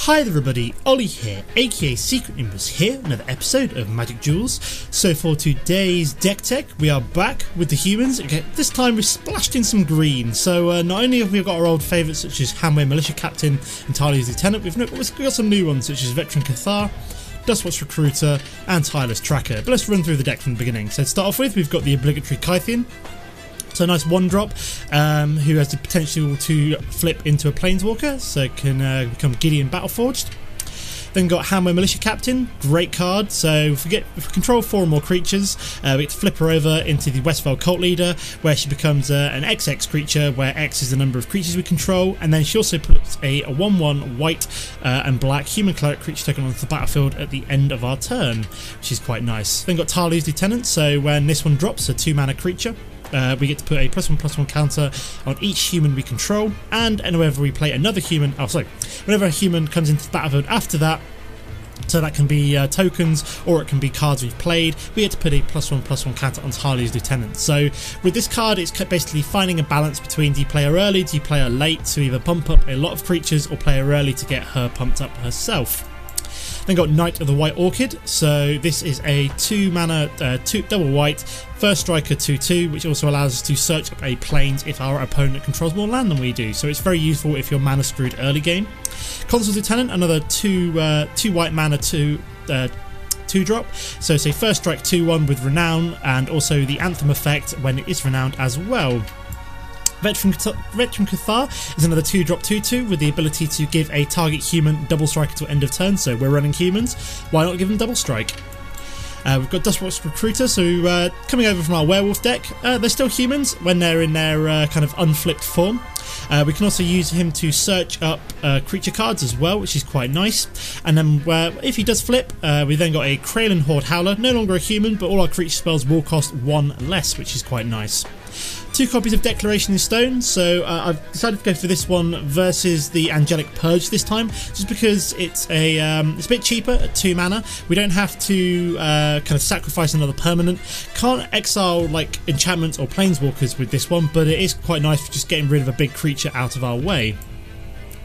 Hi everybody, Ollie here, aka Secret Nimbus here, another episode of Magic Duels. So for today's deck tech, we are back with the humans. Okay, this time we've splashed in some green. So not only have we got our old favourites such as Hanweir Militia Captain and Thalia's Lieutenant, we've got some new ones such as Veteran Cathar, Duskwatch Recruiter and Tireless Tracker. But let's run through the deck from the beginning. So to start off with, we've got the obligatory Kytheon. So a nice one drop who has the potential to flip into a Planeswalker, so it can become Gideon Battleforged. Then got Hanweir Militia Captain, great card. So if we control 4 or more creatures, we get to flip her over into the Westvale Cult Leader, where she becomes an XX creature, where X is the number of creatures we control, and then she also puts a 1/1 white and black human cleric creature token onto the battlefield at the end of our turn, which is quite nice. Then got Thalia's Lieutenant, so when this one drops, a 2-mana creature. We get to put a +1/+1 counter on each human we control, and whenever we play another human, whenever a human comes into the battlefield after that, so that can be tokens or it can be cards we've played, we get to put a +1/+1 counter on Thalia's Lieutenant. So with this card, it's basically finding a balance between do you play her early, do you play her late to either pump up a lot of creatures or play her early to get her pumped up herself. Then got Knight of the White Orchid, so this is a 2-mana, double white, first striker 2/2, which also allows us to search up a plains if our opponent controls more land than we do, so it's very useful if you're mana screwed early game. Consul Lieutenant, another 2 white mana 2 drop, so it's a first strike 2/1 with renown, and also the anthem effect when it is renowned as well. Veteran Cathar is another 2-drop 2/2 with the ability to give a target human double strike until end of turn, so we're running humans, why not give them double strike? We've got Duskwatch Recruiter, so coming over from our werewolf deck, they're still humans when they're in their kind of unflipped form. We can also use him to search up creature cards as well, which is quite nice. And then if he does flip, we then got a Kralin Horde Howler, no longer a human, but all our creature spells will cost 1 less, which is quite nice. 2 copies of Declaration in Stone, so I've decided to go for this one versus the Angelic Purge this time, just because it's a bit cheaper at 2 mana. We don't have to kind of sacrifice another permanent. Can't exile like enchantments or planeswalkers with this one, but it is quite nice for just getting rid of a big creature out of our way.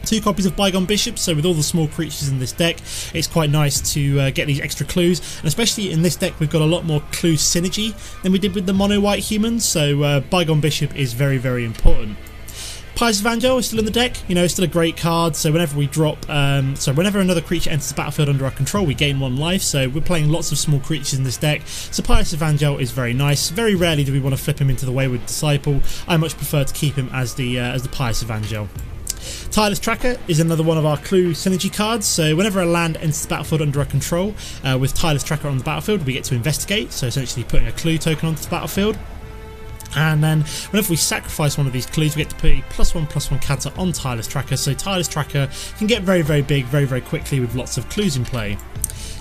2 copies of Bygone Bishop, so with all the small creatures in this deck, it's quite nice to get these extra clues, and especially in this deck we've got a lot more clue synergy than we did with the mono white humans, so Bygone Bishop is very, very important. Pious Evangel is still in the deck, you know, it's still a great card, so whenever we drop, whenever another creature enters the battlefield under our control, we gain 1 life, so we're playing lots of small creatures in this deck, so Pious Evangel is very nice. Very rarely do we want to flip him into the Wayward Disciple. I much prefer to keep him as the Pious Evangel. Tireless Tracker is another one of our clue synergy cards, so whenever a land enters the battlefield under our control, with Tireless Tracker on the battlefield, we get to investigate, so essentially putting a clue token onto the battlefield. And then whenever we sacrifice one of these clues, we get to put a +1/+1 counter on Tireless Tracker, so Tireless Tracker can get very, very big very, very quickly with lots of clues in play.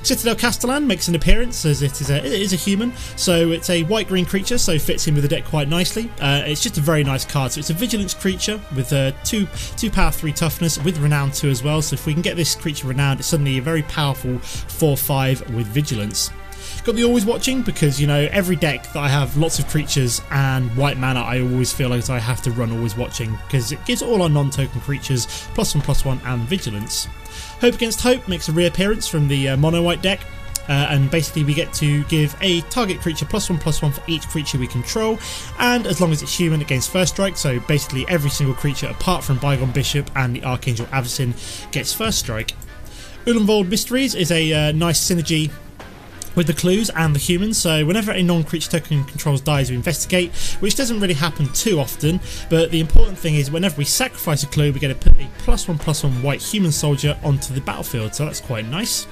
Citadel Castellan makes an appearance as it is a human, so it's a white-green creature, so fits in with the deck quite nicely. It's just a very nice card, so it's a vigilance creature with 2 power 3 toughness with renown 2 as well, so if we can get this creature renowned, it's suddenly a very powerful 4/5 with vigilance. Got the Always Watching because, you know, every deck that I have lots of creatures and white mana, I always feel like I have to run Always Watching because it gives all our non-token creatures +1/+1 and vigilance. Hope Against Hope makes a reappearance from the mono white deck, and basically we get to give a target creature +1/+1 for each creature we control, and as long as it's human, it gains first strike, so basically every single creature apart from Bygone Bishop and the Archangel Avacyn gets first strike. Ulvenwald Mysteries is a nice synergy with the clues and the humans, so whenever a non-creature token controls dies, we investigate, which doesn't really happen too often, but the important thing is whenever we sacrifice a clue, we get to put a +1/+1 white human soldier onto the battlefield, so that's quite nice.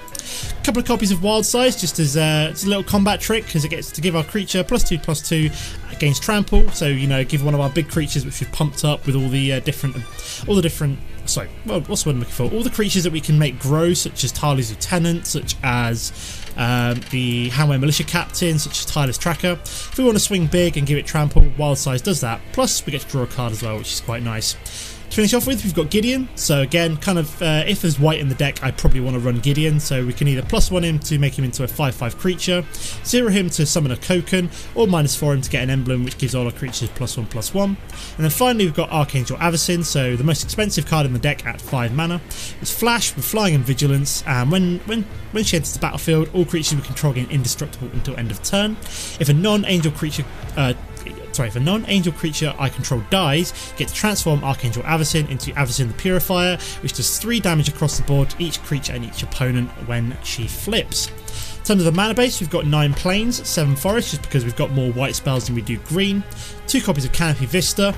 A couple of copies of Wildsize, just as it's a little combat trick, because it gets to give our creature +2/+2 against trample, so, you know, give one of our big creatures which we've pumped up with all the different sorry, well, what's the word I'm looking for? All the creatures that we can make grow, such as Thalia's Lieutenant, such as the Hanweir Militia Captain, such as Tireless Tracker. If we want to swing big and give it trample, Wildsize does that. Plus, we get to draw a card as well, which is quite nice. To finish off with, we've got Gideon. So again, kind of, if there's white in the deck, I probably want to run Gideon. So we can either +1 him to make him into a 5/5 creature, 0 him to summon a token, or -4 him to get an emblem, which gives all our creatures +1/+1. And then finally, we've got Archangel Avacyn. So the most expensive card in the deck at 5 mana. It's flash with flying and vigilance, and when she enters the battlefield, all creatures we control gain indestructible until end of turn. If a non-angel creature I control dies, you get to transform Archangel Avacyn into Avacyn the Purifier, which does 3 damage across the board to each creature and each opponent when she flips. In terms of the mana base, we've got 9 plains, 7 forests, just because we've got more white spells than we do green, 2 copies of Canopy Vista,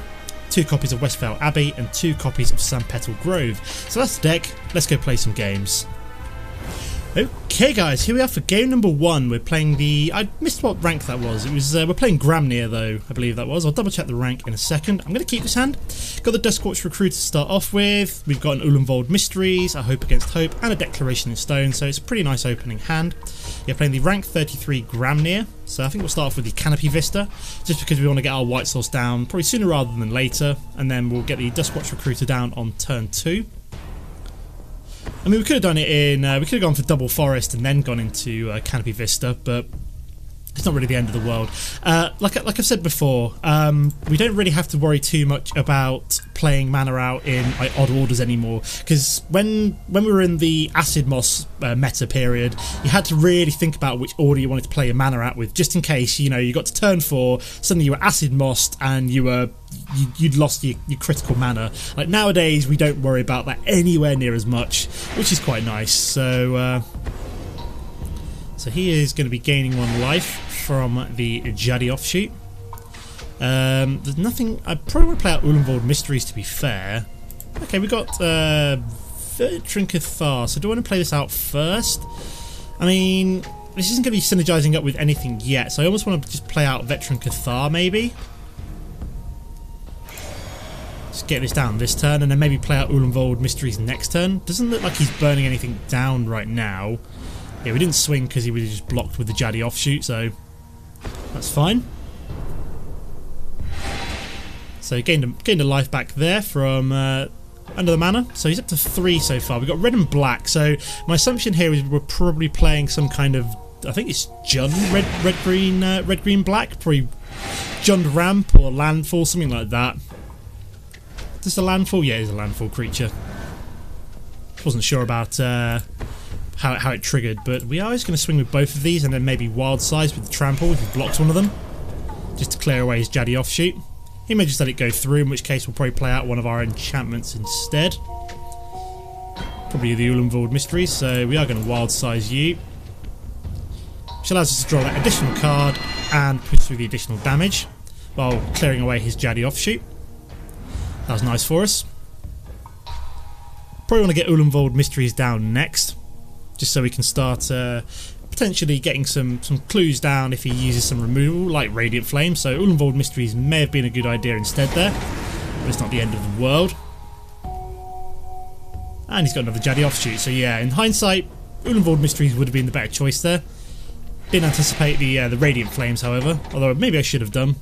2 copies of Westvale Abbey, and 2 copies of Sunpetal Grove. So that's the deck. Let's go play some games. Okay guys, here we are for game number 1. We're playing the... I missed what rank that was. It was we're playing Gramnir though, I believe that was. I'll double check the rank in a second. I'm going to keep this hand. Got the Duskwatch Recruiter to start off with. We've got an Ulvenwald Mysteries, a Hope Against Hope, and a Declaration in Stone, so it's a pretty nice opening hand. Yeah, playing the rank 33 Gramnir. So I think we'll start off with the Canopy Vista, just because we want to get our white source down probably sooner rather than later, and then we'll get the Duskwatch Recruiter down on turn 2. I mean, we could have done it in... we could have gone for double forest and then gone into Canopy Vista, but it's not really the end of the world. Like I've said before, we don't really have to worry too much about playing mana out in odd orders anymore, because when we were in the Acid Moss meta period, you had to really think about which order you wanted to play your mana out with, just in case, you know, you got to turn 4, suddenly you were Acid Mossed and you'd lost your critical mana. Like nowadays, we don't worry about that anywhere near as much, which is quite nice. So he is going to be gaining 1 life from the Jadi offshoot. There's nothing... I probably want to play out Ulvenwald Mysteries, to be fair. Okay, we got Veteran Cathar, so do I want to play this out first? I mean, this isn't going to be synergizing up with anything yet, so I almost want to just play out Veteran Cathar, maybe? Just get this down this turn, and then maybe play out Ulvenwald Mysteries next turn. Doesn't look like he's burning anything down right now. Yeah, we didn't swing because he was just blocked with the Jadi offshoot, so that's fine. So he gained a life back there from under the mana. So he's up to 3 so far. We've got red and black. So my assumption here is we're probably playing some kind of... I think it's Jund red green black. Probably Jund ramp or landfall, something like that. Is this a landfall? Yeah, it's a landfall creature. Wasn't sure about how it triggered, but we are just going to swing with both of these and then maybe Wildsize with the trample if he blocks one of them, just to clear away his Jadi offshoot. He may just let it go through, in which case we'll probably play out one of our enchantments instead. Probably the Ulvenwald Mysteries, so we are going to Wildsize you, which allows us to draw that additional card and push through the additional damage while clearing away his Jadi offshoot. That was nice for us. Probably want to get Ulvenwald Mysteries down next, just so we can start potentially getting some clues down if he uses some removal, like Radiant Flame. So Ulvenwald Mysteries may have been a good idea instead there, but it's not the end of the world. And he's got another Jadi offshoot, so yeah, in hindsight, Ulvenwald Mysteries would have been the better choice there. Didn't anticipate the Radiant Flames, however, although maybe I should have done.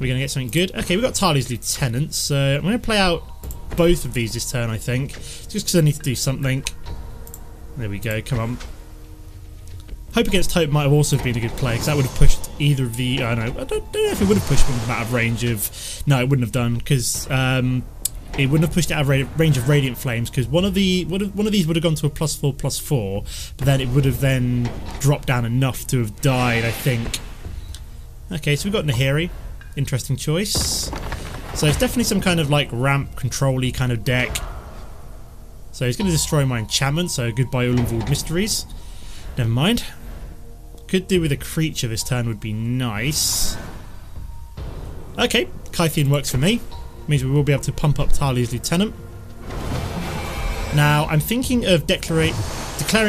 We're going to get something good. Okay, we've got Thalia's Lieutenant, so I'm going to play out both of these this turn, I think, just because I need to do something. There we go, come on. Hope Against Hope might have also been a good play, because that would have pushed either of the... I don't know if it would have pushed them out of range of... No, it wouldn't have done, because it wouldn't have pushed it out of range of Radiant Flames, because one of these would have gone to a +4/+4, but then it would have then dropped down enough to have died, I think. Okay, so we've got Nahiri. Interesting choice. So it's definitely some kind of like ramp control-y kind of deck. So he's going to destroy my enchantment, so goodbye Ulvenwald Mysteries. Never mind. Could do with a creature this turn, would be nice. Okay, Kytheon works for me. Means we will be able to pump up Thalia's Lieutenant. Now, I'm thinking of declaring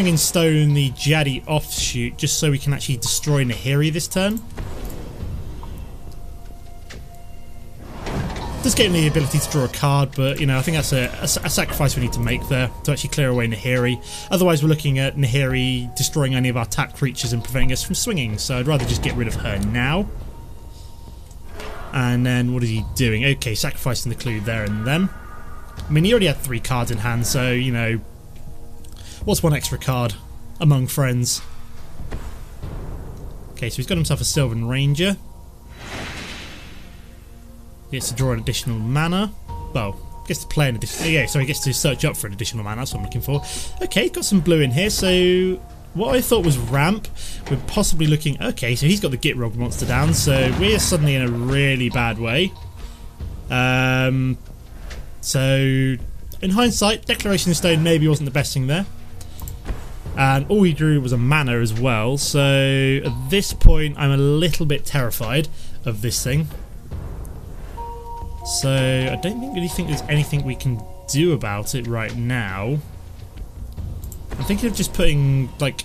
in stone the Jadi offshoot, just so we can actually destroy Nahiri this turn. Does get him the ability to draw a card, but you know, I think that's a sacrifice we need to make there to actually clear away Nahiri. Otherwise, we're looking at Nahiri destroying any of our tapped creatures and preventing us from swinging. So I'd rather just get rid of her now. And then what is he doing? Okay, sacrificing the clue there and then. I mean, he already had 3 cards in hand, so, you know, what's one extra card among friends? Okay, so he's got himself a Sylvan Ranger. He gets to draw an additional mana. Well, gets to play an additional... Yeah, so he gets to search up for an additional mana, that's what I'm looking for. Okay, got some blue in here, so... What I thought was ramp, we're possibly looking... Okay, so he's got the Gitrog monster down, so we're suddenly in a really bad way. So, in hindsight, Declaration of Stone maybe wasn't the best thing there. And all he drew was a mana as well, so at this point I'm a little bit terrified of this thing. So, I don't really think there's anything we can do about it right now. I'm thinking of just putting, like,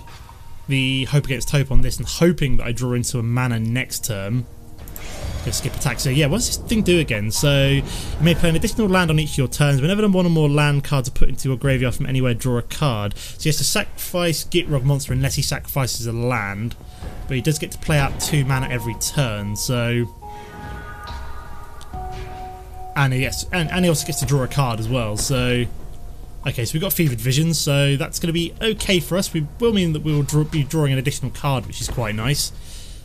the Hope Against Hope on this and hoping that I draw into a mana next turn. Go skip attack. So yeah, what does this thing do again? So you may play an additional land on each of your turns. Whenever one or more land cards are put into your graveyard from anywhere, draw a card. So he has to sacrifice Gitrog monster unless he sacrifices a land. But he does get to play out 2 mana every turn, so... And yes, and he also gets to draw a card as well, so... Okay, so we've got Fevered Visions, so that's going to be okay for us. We will mean that we will be drawing an additional card, which is quite nice.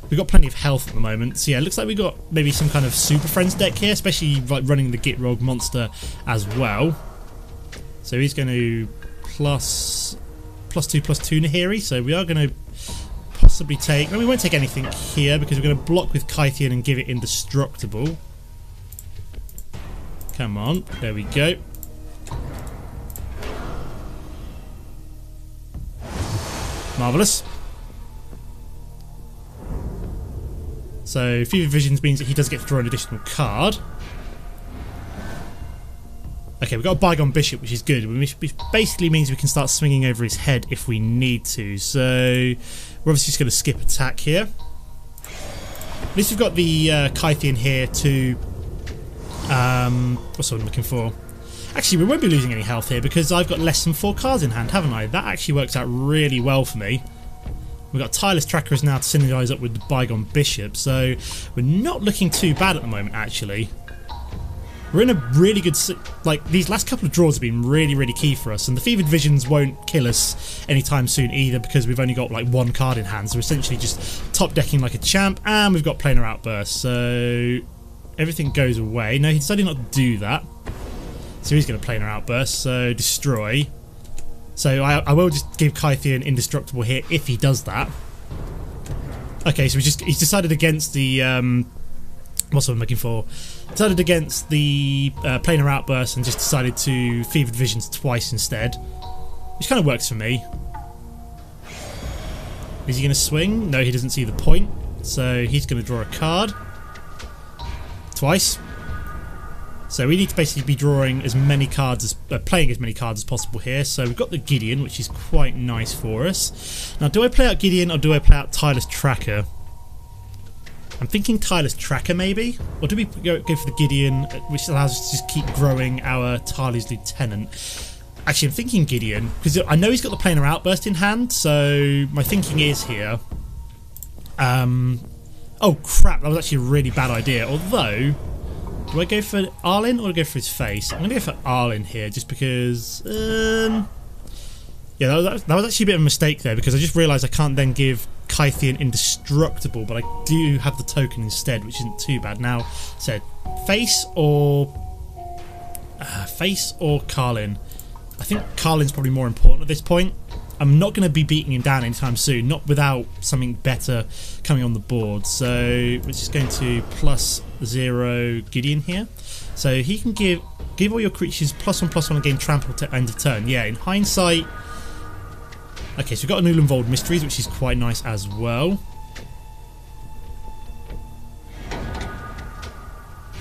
We've got plenty of health at the moment, so yeah, it looks like we've got maybe some kind of Super Friends deck here, especially like running the Gitrog monster as well. So he's going to +2/+2 Nahiri, so we are going to possibly take... No, we won't take anything here because we're going to block with Kytheon and give it indestructible. Come on, there we go. Marvellous. So Fever Visions means that he does get to draw an additional card. Okay, we've got a Bygone Bishop, which is good, which basically means we can start swinging over his head if we need to. So we're obviously just going to skip attack here. At least we've got the Kytheon here to... what's what I'm looking for? Actually, we won't be losing any health here because I've got less than 4 cards in hand, haven't I? That actually works out really well for me. We've got Tireless Tracker now to synergize up with the Bygone Bishop, so we're not looking too bad at the moment, actually. We're in a really good... Like, these last couple of draws have been really, really key for us, and the Fevered Visions won't kill us anytime soon either because we've only got, like, 1 card in hand, so we're essentially just top-decking like a champ, and we've got Planar Outburst, so everything goes away. No, he decided not to do that. So he's going to Planar Outburst, so destroy. So I will just give Kytheon indestructible here if he does that. Okay, so he's decided against the what's what I'm looking for? Decided against the Planar Outburst and just decided to Fevered Visions twice instead, which kind of works for me. Is he going to swing? No, he doesn't see the point, so he's going to draw a card twice. So we need to basically be drawing as many cards as playing as many cards as possible here. So we've got the Gideon, which is quite nice for us. Now, do I play out Gideon or do I play out Tireless Tracker? I'm thinking Tireless Tracker maybe, or do we go for the Gideon, which allows us to just keep growing our Talia's Lieutenant? Actually, I'm thinking Gideon because I know he's got the Planar Outburst in hand. So my thinking is here. Oh crap! That was actually a really bad idea. Although. Do I go for Arlen or do I go for his face? I'm going to go for Arlen here just because... yeah, that was actually a bit of a mistake there because I just realised I can't then give Kytheon indestructible, but I do have the token instead, which isn't too bad. Now, so face or Carlin? I think Carlin's probably more important at this point. I'm not going to be beating him down anytime soon, not without something better coming on the board. So we're just going to +0 Gideon here. So he can give all your creatures +1/+1 and gain trample to end of turn. Yeah, in hindsight... Okay, so we've got an Ulvenwald Mysteries, which is quite nice as well.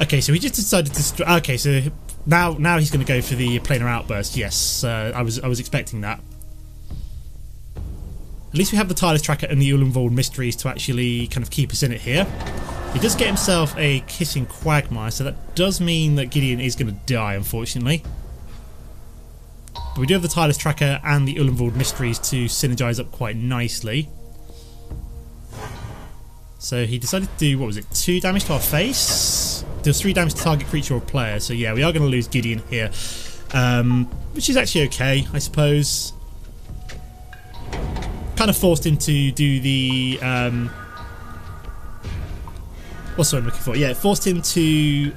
Okay, so he just decided to... Okay, so now he's going to go for the Planar Outburst. Yes, I was expecting that. At least we have the Tireless Tracker and the Ulvenwald Mysteries to actually kind of keep us in it here. He does get himself a Kissing Quagmire, so that does mean that Gideon is going to die, unfortunately. But we do have the Tireless Tracker and the Ulvenwald Mysteries to synergize up quite nicely. So he decided to do, what was it, 2 damage to our face? Deals 3 damage to target creature or player. So yeah, we are going to lose Gideon here, which is actually okay, I suppose. Kind of forced him to do the what's what I'm looking for? Yeah, it forced him to use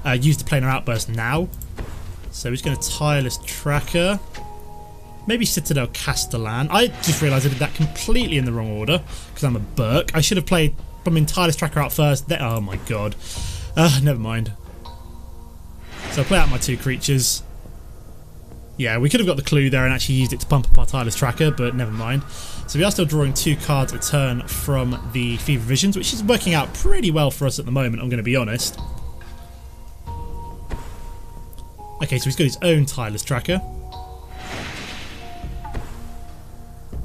the planar outburst now. So he's going to Tireless Tracker. Maybe Citadel Castellan. I just realised I did that completely in the wrong order because I'm a Burke. I should have played Tireless Tracker out first. Oh my god. Never mind. So I'll play out my 2 creatures. Yeah, we could have got the clue there and actually used it to pump up our Tireless Tracker, but never mind. So we are still drawing 2 cards a turn from the Fever Visions, which is working out pretty well for us at the moment, I'm going to be honest. Okay, so he's got his own Tireless Tracker.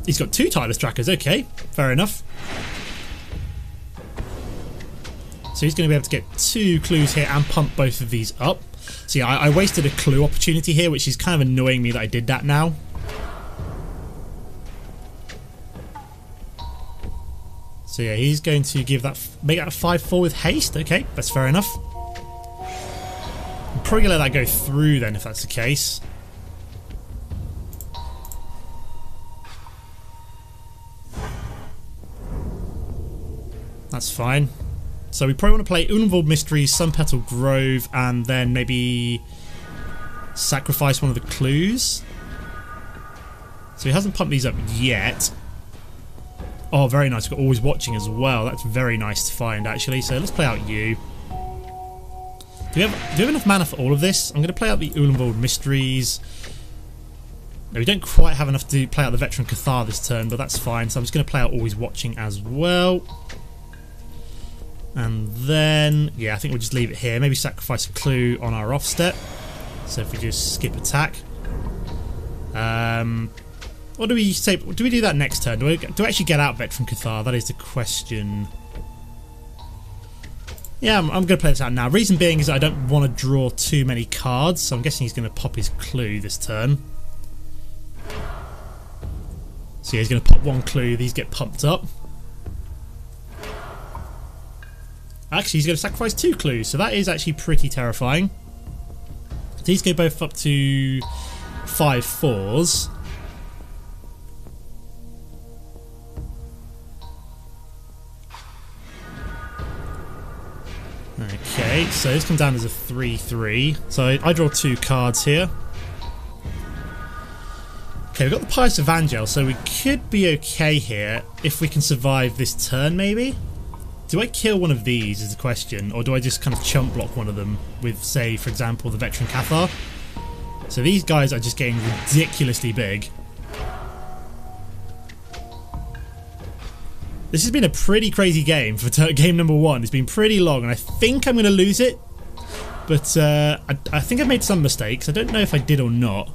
He's got 2 Tireless Trackers, okay, fair enough. So he's going to be able to get 2 clues here and pump both of these up. So yeah, I wasted a clue opportunity here, which is kind of annoying me that I did that now. So yeah, he's going to give that, make that a 5/4 with haste. Okay, that's fair enough. I'm probably going to let that go through then if that's the case. That's fine. So we probably want to play Ulvenwald Mysteries, Sunpetal Grove, and then maybe sacrifice one of the clues. So he hasn't pumped these up yet. Oh, very nice. We've got Always Watching as well. That's very nice to find, actually. So let's play out you. Do we have enough mana for all of this? I'm going to play out the Ulvenwald Mysteries. No, we don't quite have enough to play out the Veteran Cathar this turn, but that's fine. So I'm just going to play out Always Watching as well. And then, yeah, I think we'll just leave it here. Maybe sacrifice a clue on our off step. So if we just skip attack. What do we say? Do we do that next turn? Do I actually get out Veteran Cathar? That is the question. Yeah, I'm going to play this out now. Reason being is I don't want to draw too many cards, so I'm guessing he's going to pop his clue this turn. So yeah, he's going to pop 1 clue. These get pumped up. Actually, he's going to sacrifice 2 clues, so that is actually pretty terrifying. These go both up to 5/4s. Okay, so this comes down as a 3/3. So I draw 2 cards here. Okay, we've got the Pious Evangel, so we could be okay here if we can survive this turn, maybe? Do I kill one of these is the question, or do I just kind of chump block one of them with, say, for example, the Veteran Cathar? So these guys are just getting ridiculously big. This has been a pretty crazy game for game number 1. It's been pretty long, and I think I'm going to lose it. But I think I've made some mistakes. I don't know if I did or not.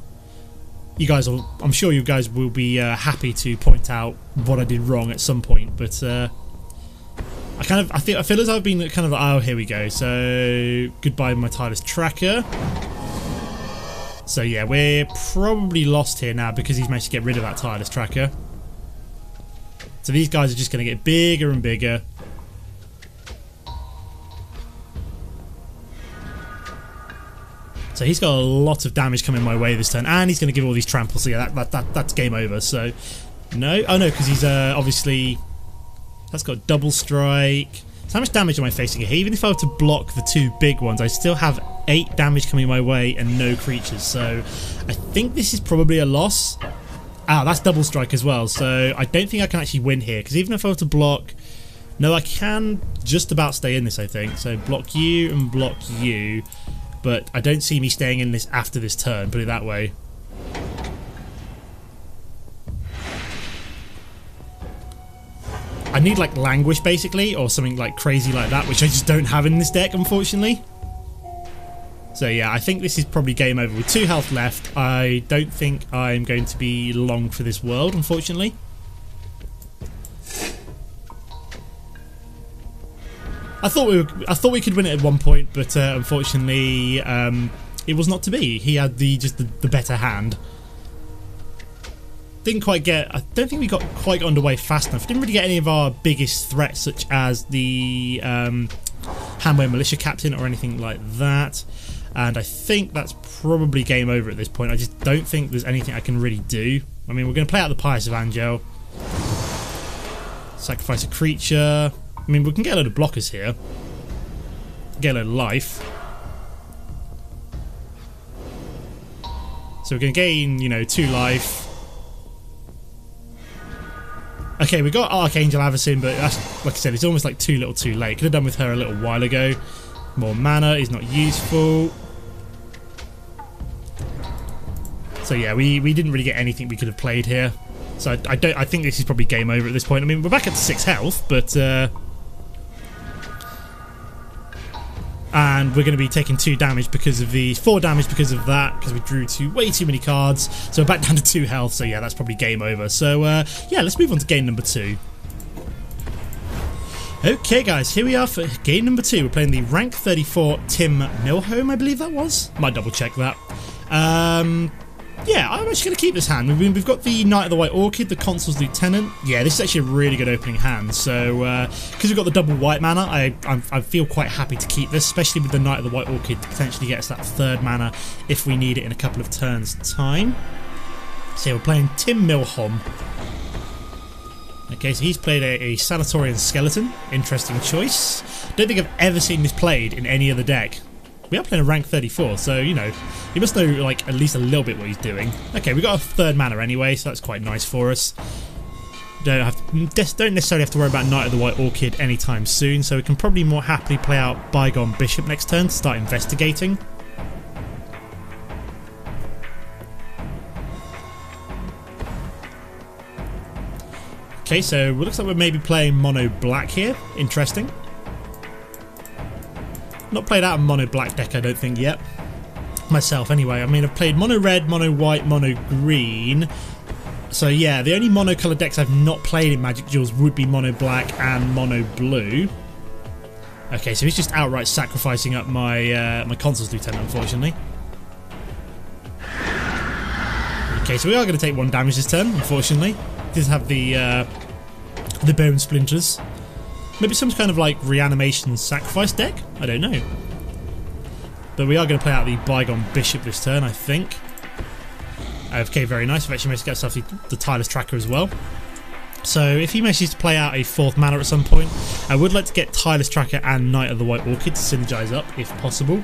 You guys will, I'm sure you guys will be happy to point out what I did wrong at some point. But I feel as I've been kind of like, oh, here we go. So goodbye my Tireless Tracker. So yeah, we're probably lost here now because he's managed to get rid of that Tireless Tracker. So these guys are just going to get bigger and bigger. So he's got a lot of damage coming my way this turn, and he's going to give all these tramples. So yeah, that's game over. So no, oh no, because he's obviously that's got double strike. So how much damage am I facing here? Even if I were to block the 2 big ones, I still have 8 damage coming my way and no creatures. So I think this is probably a loss. Ah, that's double strike as well, so I don't think I can actually win here, because even if I were to block... No, I can just about stay in this, I think. So block you and block you, but I don't see me staying in this after this turn, put it that way. I need like Languish basically, or something like crazy like that, which I just don't have in this deck, unfortunately. So yeah, I think this is probably game over with 2 health left. I don't think I'm going to be long for this world, unfortunately. I thought we could win it at one point, but unfortunately, it was not to be. He had just the better hand. Didn't quite get. I don't think we got underway fast enough. Didn't really get any of our biggest threats, such as the Hanweir Militia Captain or anything like that. And I think that's probably game over at this point. I just don't think there's anything I can really do. I mean, we're going to play out the Pious Evangel. Sacrifice a creature. I mean, we can get a load of blockers here. Get a load of life. So we're going to gain, you know, 2 life. Okay, we got Archangel Avacyn, but that's, like I said, it's almost like too little too late. Could have done with her a little while ago. More mana is not useful. So yeah, we didn't really get anything we could have played here. So I think this is probably game over at this point. I mean, we're back at 6 health, but and we're going to be taking 2 damage because of the 4 damage because of that, because we drew way too many cards. So we're back down to 2 health. So yeah, that's probably game over. So yeah, let's move on to game number 2. Okay, guys, here we are for game number 2. We're playing the rank 34 Tim Milholm, I believe that was. Might double check that. Yeah, I'm actually going to keep this hand. We've got the Knight of the White Orchid, the Consul's Lieutenant. Yeah, this is actually a really good opening hand. So, because we've got the double white mana, I feel quite happy to keep this, especially with the Knight of the White Orchid to potentially get us that 3rd mana if we need it in a couple of turns' time. So, we're playing Tim Milholm. Okay, so he's played a Sanatorian Skeleton. Interesting choice. Don't think I've ever seen this played in any other deck. We are playing a rank 34, so, you know, he must know, like, at least a little bit what he's doing. Okay, we got a 3rd mana anyway, so that's quite nice for us. Don't necessarily have to worry about Knight of the White Orchid anytime soon, so we can probably more happily play out Bygone Bishop next turn to start investigating. Okay, so it looks like we're maybe playing mono black here. Interesting. Not played out a mono black deck, I don't think, yet. Myself, anyway. I mean, I've played mono red, mono white, mono green. So, yeah, the only mono colour decks I've not played in Magic Duels would be mono black and mono blue. Okay, so he's just outright sacrificing up my my Consul's Lieutenant, unfortunately. Okay, so we are going to take 1 damage this turn, unfortunately. He does have the bone splinters. Maybe some kind of like reanimation sacrifice deck? I don't know. But we are going to play out the Bygone Bishop this turn, I think. Okay, very nice. We've actually managed to get ourselves the Tireless Tracker as well. So if he manages to play out a 4th mana at some point, I would like to get Tireless Tracker and Knight of the White Orchid to synergize up if possible.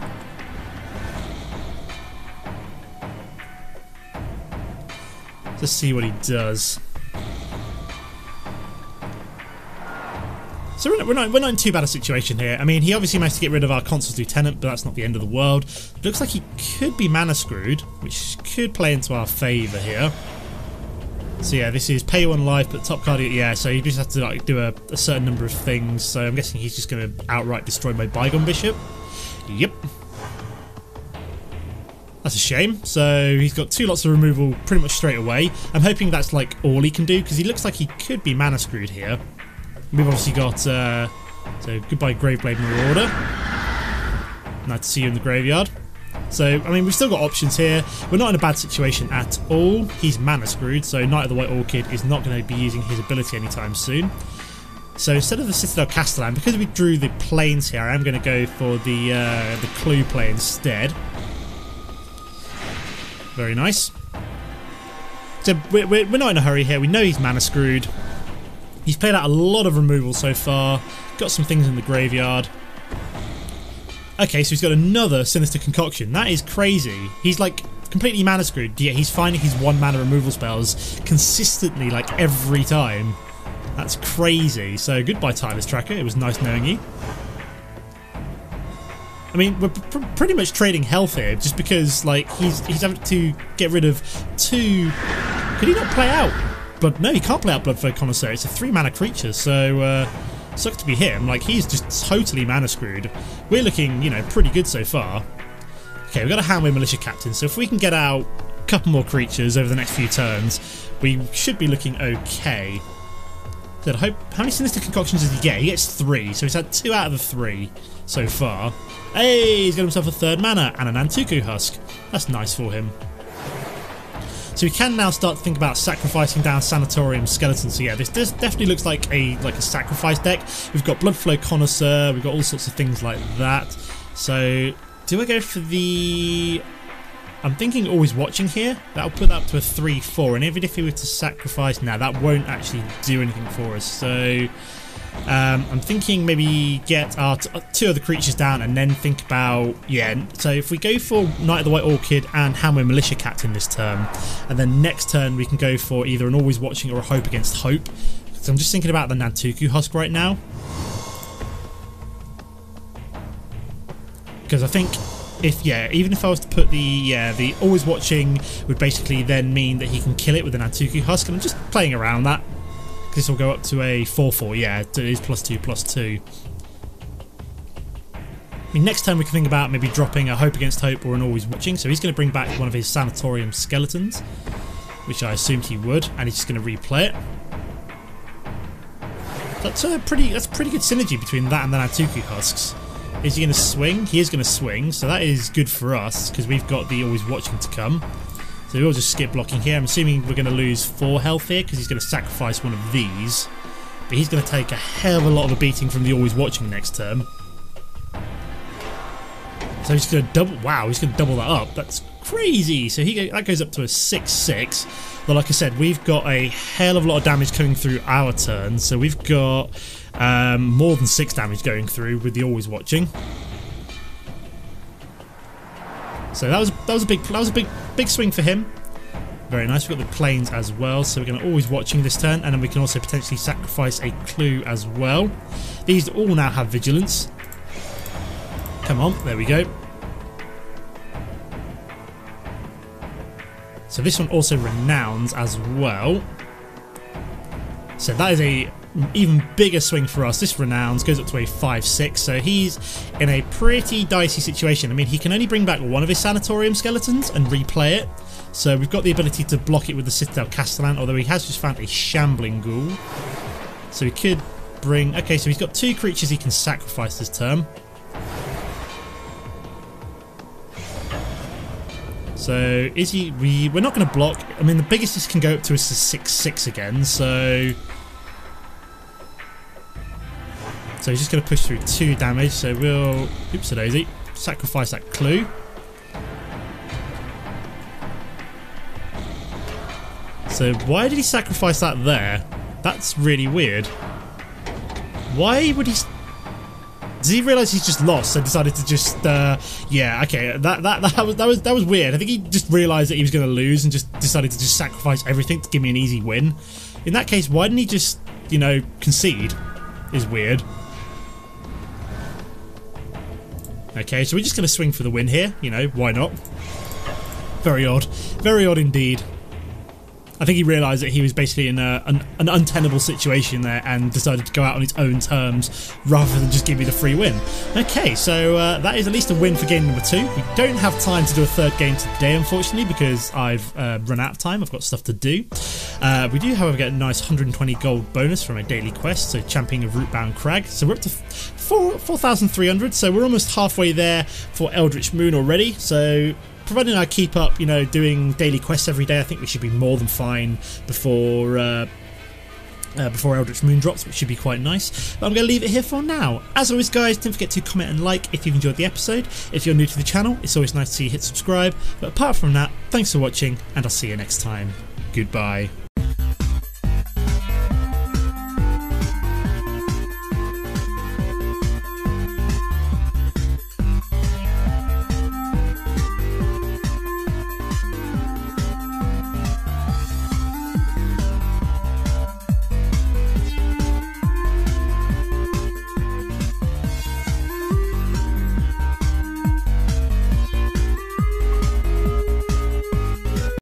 Let's see what he does. So we're not in too bad a situation here. I mean, he obviously managed to get rid of our Consul's Lieutenant, but that's not the end of the world. It looks like he could be mana screwed, which could play into our favour here. So yeah, this is pay 1 life, but top card, yeah, so you just have to like do a certain number of things. So I'm guessing he's just going to outright destroy my Bygone Bishop. Yep. That's a shame. So he's got 2 lots of removal pretty much straight away. I'm hoping that's like all he can do, because he looks like he could be mana screwed here. We've obviously got, so goodbye Graveblade Marauder. Nice to see you in the graveyard. So, I mean, we've still got options here. We're not in a bad situation at all. He's mana screwed, so Knight of the White Orchid is not going to be using his ability anytime soon. So instead of the Citadel Castellan, because we drew the planes here, I am going to go for the Clue play instead. Very nice. So we're not in a hurry here. We know he's mana screwed. He's played out a lot of removal so far. Got some things in the graveyard. Okay, so he's got another Sinister Concoction. That is crazy. He's like completely mana screwed. Yeah, he's finding his 1 mana removal spells consistently, like every time. That's crazy. So goodbye, Tireless Tracker. It was nice knowing you. I mean, we're pretty much trading health here, just because like he's having to get rid of 2. Could he not play out? Blood? No, he can't play out Bloodflow Connoisseur. It's a 3 mana creature, so sucks to be him. Like, he's just totally mana screwed. We're looking, you know, pretty good so far. Okay, we've got a Hanweir Militia Captain, so if we can get out a couple more creatures over the next few turns, we should be looking okay. Good, I hope. How many Sinister Concoctions does he get? He gets 3, so he's had 2 out of the 3 so far. Hey, he's got himself a 3rd mana and an Nantuko Husk. That's nice for him. So we can now start to think about sacrificing down Sanatorium Skeletons. So yeah, this definitely looks like a sacrifice deck. We've got Bloodflow Connoisseur, we've got all sorts of things like that. So do I go for the... I'm thinking Always Watching here. That'll put that up to a 3-4, and even if we were to sacrifice now, that won't actually do anything for us. So I'm thinking maybe get our two other creatures down and then think about, yeah, so if we go for Knight of the White Orchid and Hanweir Militia Captain this turn, and then next turn we can go for either an Always Watching or a Hope Against Hope. So I'm just thinking about the Nantuku Husk right now, because I think even if I was to put the Always Watching would basically then mean that he can kill it with the Nantuku Husk, and I'm just playing around that. This will go up to a 4-4, yeah, it is +2/+2. I mean, next turn we can think about maybe dropping a Hope Against Hope or an Always Watching, so he's going to bring back one of his Sanatorium Skeletons, which I assumed he would, and he's just going to replay it. That's pretty good synergy between that and the Nantuku Husks. Is he going to swing? He is going to swing, so that is good for us because we've got the Always Watching to come. So we'll just skip blocking here. I'm assuming we're going to lose 4 health here because he's going to sacrifice one of these. But he's going to take a hell of a lot of a beating from the Always Watching next turn. So he's going to double. Wow, he's going to double that up. That's crazy. So that goes up to a 6-6. But like I said, we've got a hell of a lot of damage coming through our turn. So we've got more than 6 damage going through with the Always Watching. So that was a big swing for him. Very nice. We've got the planes as well, so we're going to Always Watching this turn, and then we can also potentially sacrifice a clue as well. These all now have vigilance. Come on, there we go. So this one also renowns as well. So that is a even bigger swing for us. This renowns goes up to a 5-6, so he's in a pretty dicey situation. I mean, he can only bring back one of his Sanatorium Skeletons and replay it, so we've got the ability to block it with the Citadel Castellan, although he has just found a Shambling Ghoul. So he could bring... Okay, so he's got 2 creatures he can sacrifice this turn. So is he... We're not going to block. I mean, the biggest this can go up to is a 6-6 again, so he's just going to push through 2 damage, so we'll... Oops-a-daisy. Sacrifice that clue. So why did he sacrifice that there? That's really weird. Why would he... Does he realise he's just lost and decided to just... yeah, okay, that was weird. I think he just realised that he was going to lose and just decided to just sacrifice everything to give me an easy win. In that case, why didn't he just, you know, concede? Is weird. Okay, so we're just going to swing for the win here. You know, why not? Very odd. Very odd indeed. I think he realised that he was basically in an untenable situation there and decided to go out on his own terms rather than just give me the free win. Okay, so that is at least a win for game number 2. We don't have time to do a 3rd game today, unfortunately, because I've run out of time. I've got stuff to do. We do, however, get a nice 120 gold bonus from a daily quest, so Champion of Rootbound Crag. So we're up to 4,300, so we're almost halfway there for Eldritch Moon already. So providing I keep up, you know, doing daily quests every day, I think we should be more than fine before Eldritch Moon drops, which should be quite nice. But I'm going to leave it here for now. As always, guys, don't forget to comment and like if you've enjoyed the episode. If you're new to the channel, it's always nice to see you hit subscribe. But apart from that, thanks for watching, and I'll see you next time. Goodbye.